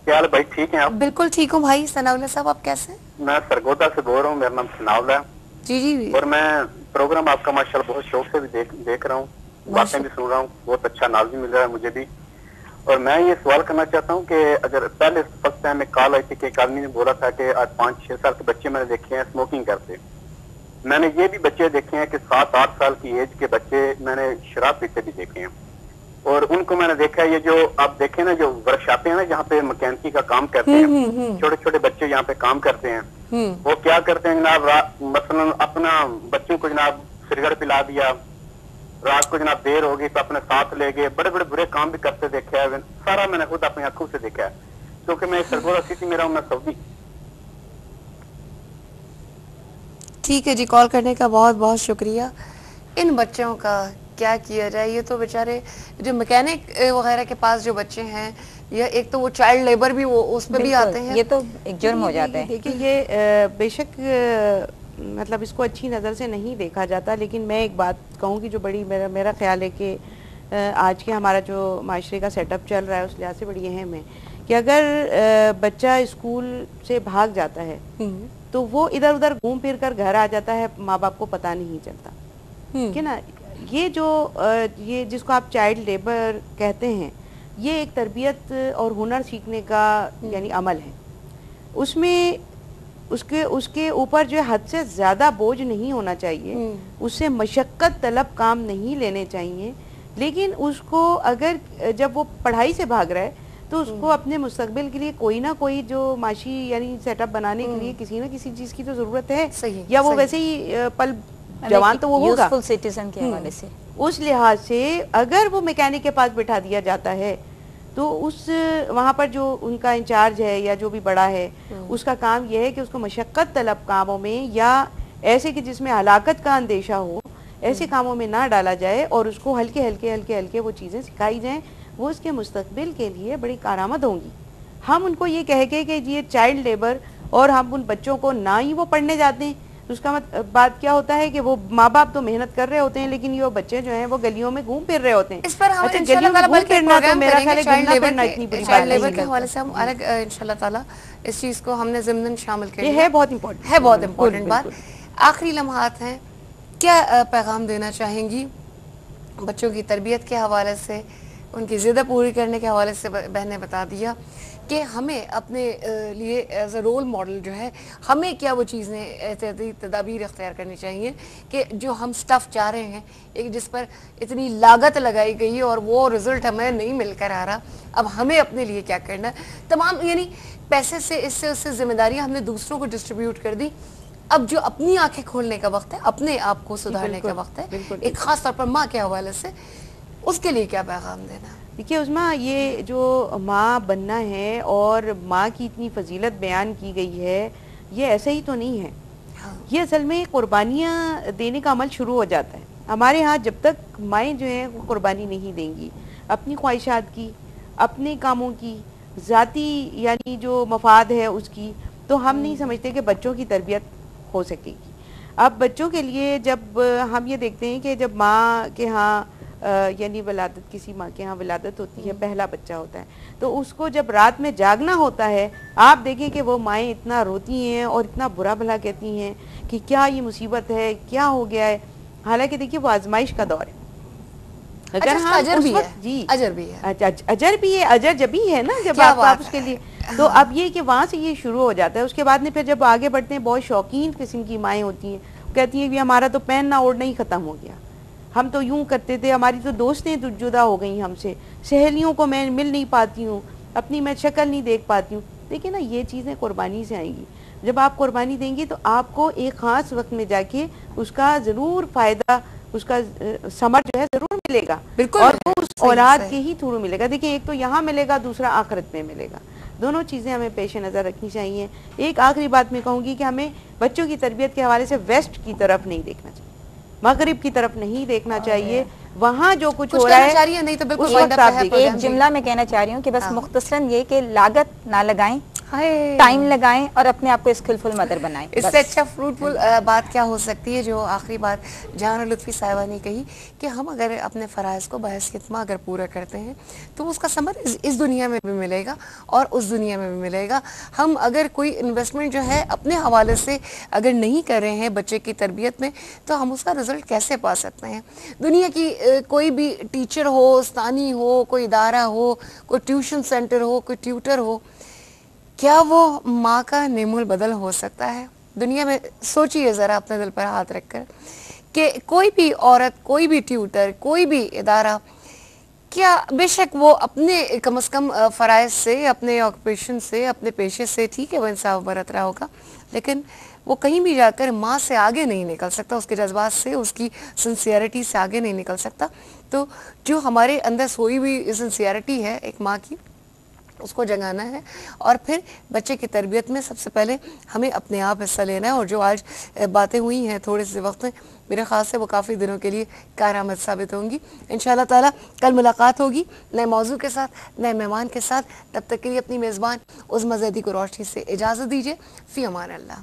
क्या हाल भाई, ठीक हैं आप? बिल्कुल ठीक हूँ भाई। सनाउल्लाह साहब आप कैसे हैं? मैं सरगोदा से बोल रहा हूँ, मेरा नाम सनाउल्लाह है। जी जी और मैं प्रोग्राम आपका माशाल्लाह बहुत शौक से भी देख रहा हूँ, बातें भी सुन रहा हूँ, बहुत अच्छा नाज भी मिल रहा है मुझे भी। और मैं ये सवाल करना चाहता हूँ कि अगर पहले फर्स्ट टाइम में कॉल आई थी कि एक आदमी ने बोला था कि आज 5-6 साल के बच्चे मैंने देखे हैं स्मोकिंग करते। मैंने ये भी बच्चे देखे हैं कि 7-8 साल की एज के बच्चे मैंने शराब पीते भी देखे हैं। और उनको मैंने देखा है, ये जो आप देखे ना, जो वर्कशॉपें हैं ना जहाँ पे मैकेनिकी का काम करते हैं, छोटे छोटे बच्चे यहाँ पे काम करते हैं, वो क्या करते हैं जनाब, मसलन अपना बच्चों को जनाब सिगरेट पिला दिया, रात को जनाब देर हो गई तो अपने साथ ले गए, बड़े बड़े बुरे काम भी करते देखा है। सारा मैंने खुद अपनी आंखों से देखा है, क्योंकि मैं सरगोदा सिटी में रहा हूँ, मैं सऊदी। ठीक है जी, कॉल करने का बहुत बहुत शुक्रिया। इन बच्चों का क्या किया जाए? ये तो बेचारे जो मैकेनिक वगैरह के पास जो बच्चे हैं, या एक तो वो चाइल्ड लेबर भी वो उसमें भी आते हैं, ये तो एक जुर्म हो जाता है। देखिए ये बेशक मतलब इसको अच्छी नज़र से नहीं देखा जाता, लेकिन मैं एक बात कहूँगी जो बड़ी मेरा ख्याल है कि आज के हमारा जो माशरे का सेटअप चल रहा है उस लिहाज से बड़ी अहम है कि अगर बच्चा स्कूल से भाग जाता है तो वो इधर उधर घूम फिर कर घर आ जाता है, माँ बाप को पता नहीं चलता कि ना। ये जो ये जिसको आप चाइल्ड लेबर कहते हैं, ये एक तरबियत और हुनर सीखने का यानी अमल है। उसमें उसके ऊपर जो है हद से ज़्यादा बोझ नहीं होना चाहिए, उससे मशक्क़त तलब काम नहीं लेने चाहिए, लेकिन उसको अगर जब वो पढ़ाई से भाग रहा है तो उसको अपने मुस्तकबिल के लिए कोई ना कोई जो माशी यानी सेटअप बनाने के लिए किसी ना किसी चीज़ की तो ज़रूरत है। या वो वैसे ही पल जवान तो वो होगा यूजफुल सिटीजन के हवाले से। उस लिहाज से अगर वो मैकेनिक के पास बिठा दिया जाता है तो उस वहाँ पर जो उनका इंचार्ज है या जो भी बड़ा है उसका काम यह है कि उसको मशक्क़त तलब कामों में या ऐसे कि जिसमें हलाकत का अंदेशा हो, ऐसे कामों में ना डाला जाए और उसको हल्के हल्के हल्के हल्के वो चीज़ें सिखाई जाएं। वो उसके मुस्तकबिल के लिए बड़ी कारआमद होंगी। हम उनको ये कह के कि ये चाइल्ड लेबर और हम उन बच्चों को ना ही वो पढ़ने जाते हैं, तो उसका बात क्या होता है कि वो माँ बाप तो मेहनत कर रहे होते हैं लेकिन ये बच्चे जो हैं वो गलियों में घूम फिर रहे होते हैं। इस पर हम गलियों में घूम फिरना तो मेरा ख्याल है चाइल्ड लेबर के हवाले से हम अलग इंशाल्लाह ताला इस चीज को हमने ज़िम्नन शामिल कर लिया। ये है बहुत इम्पोर्टेंट, है बहुत इम्पोर्टेंट बात। आखिरी लम्हात हैं, क्या पैगाम देना चाहेंगी बच्चों की तरबियत के हवाले से, उनकी ज़िद पूरी करने के हवाले से? बहन ने बता दिया कि हमें अपने लिए एज अ रोल मॉडल जो है, हमें क्या वो चीज़ें एहतियाती तदाबीर इख्तियार करनी चाहिए कि जो हम स्टफ़ चाह रहे हैं, एक जिस पर इतनी लागत लगाई गई और वो रिज़ल्ट हमें नहीं मिलकर आ रहा, अब हमें अपने लिए क्या करना है? तमाम यानी पैसे से इससे उससे जिम्मेदारियाँ हमने दूसरों को डिस्ट्रीब्यूट कर दी। अब जो अपनी आंखें खोलने का वक्त है, अपने आप को सुधारने का वक्त है, एक ख़ास तौर पर माँ के हवाले से, उसके लिए क्या पैगाम देना? देखिए उस्मा, ये जो माँ बनना है और माँ की इतनी फजीलत बयान की गई है, ये ऐसे ही तो नहीं है। ये असल में कुर्बानियाँ देने का अमल शुरू हो जाता है हमारे यहाँ। जब तक माएँ जो हैं वो कुर्बानी नहीं देंगी अपनी ख्वाहिशात की, अपने कामों की, ज़ाती यानी जो मफाद है उसकी, तो हम नहीं समझते कि बच्चों की तरबियत हो सकेगी। अब बच्चों के लिए जब हम ये देखते हैं कि जब माँ के यहाँ यानी विलादत, किसी माँ के यहाँ विलादत होती है, पहला बच्चा होता है, तो उसको जब रात में जागना होता है, आप देखें कि वो माएँ इतना रोती हैं और इतना बुरा भला कहती हैं कि क्या ये मुसीबत है, क्या हो गया है। हालांकि देखिए वो आजमाइश का दौर है। अगर हाँ अजर भी है, जी अजर भी है, अजर भी है, अजर जब भी है ना जब आप उसके लिए, तो अब ये कि वहाँ से ये शुरू हो जाता है। उसके बाद में फिर जब आगे बढ़ते हैं, बहुत शौकीन किस्म की माएँ होती हैं, कहती हैं कि हमारा तो पहनना ओढ़ना ही ख़त्म हो गया, हम तो यूं करते थे, हमारी तो दोस्तें जुदा हो गई हमसे, सहेलियों को मैं मिल नहीं पाती हूँ, अपनी मैं शक्ल नहीं देख पाती हूँ। देखिए ना, ये चीज़ें कुर्बानी से आएंगी। जब आप कुर्बानी देंगी तो आपको एक ख़ास वक्त में जाके उसका ज़रूर फ़ायदा, उसका समर जो है ज़रूर मिलेगा, और वो उस औलाद के ही थ्रू मिलेगा। देखिए एक तो यहाँ मिलेगा, दूसरा आखिरत में मिलेगा। दोनों चीज़ें हमें पेश नज़र रखनी चाहिए। एक आखिरी बात मैं कहूँगी कि हमें बच्चों की तरबियत के हवाले से वेस्ट की तरफ नहीं देखना चाहिए, मगरिब की तरफ नहीं देखना चाहिए। वहाँ जो कुछ हो रहा है नहीं तो बिल्कुल एक जुमला मैं कहना चाह रही हूँ कि बस मुख्तसरन ये कि लागत ना लगाएं, टाइम लगाएं और अपने आप को स्किलफुल मदर बनाएं। इससे अच्छा फ्रूटफुल बात क्या हो सकती है। जो आखिरी बात जहान लुत्फी साहिबा ने कही कि हम अगर अपने फ़राइज़ को बहैसियत माँ अगर पूरा करते हैं तो उसका समर इस दुनिया में भी मिलेगा और उस दुनिया में भी मिलेगा। हम अगर कोई इन्वेस्टमेंट जो है अपने हवाले से अगर नहीं कर रहे हैं बच्चे की तरबियत में तो हम उसका रिज़ल्ट कैसे पा सकते हैं। दुनिया की कोई भी टीचर हो, उस्तानी हो, कोई इदारा हो, कोई ट्यूशन सेंटर हो, कोई ट्यूटर हो, क्या वो माँ का नेमुल बदल हो सकता है। दुनिया में सोचिए ज़रा अपने दिल पर हाथ रखकर कि कोई भी औरत, कोई भी ट्यूटर, कोई भी इदारा, क्या बेशक वो अपने कम से कम फ़राइज़ से, अपने ऑक्यूपेशन से, अपने पेशे से ठीक है वो इंसाफ बरत रहा होगा, लेकिन वो कहीं भी जाकर माँ से आगे नहीं निकल सकता, उसके जज्बात से, उसकी सिंसियरिटी से आगे नहीं निकल सकता। तो जो हमारे अंदर सोई हुई सिंसियरिटी है एक माँ की, उसको जगाना है और फिर बच्चे की तरबियत में सबसे पहले हमें अपने आप हिस्सा लेना है। और जो आज बातें हुई हैं थोड़े से वक्त में, मेरे ख्याल से वो काफ़ी दिनों के लिए कारआमद साबित होंगी। इंशाअल्लाह ताला कल मुलाकात होगी नए मौजू के साथ, नए मेहमान के साथ। तब तक के लिए अपनी मेज़बान उज़्मा ज़ैदी को रोशनी से इजाज़त दीजिए। फ़ी अमान अल्लाह।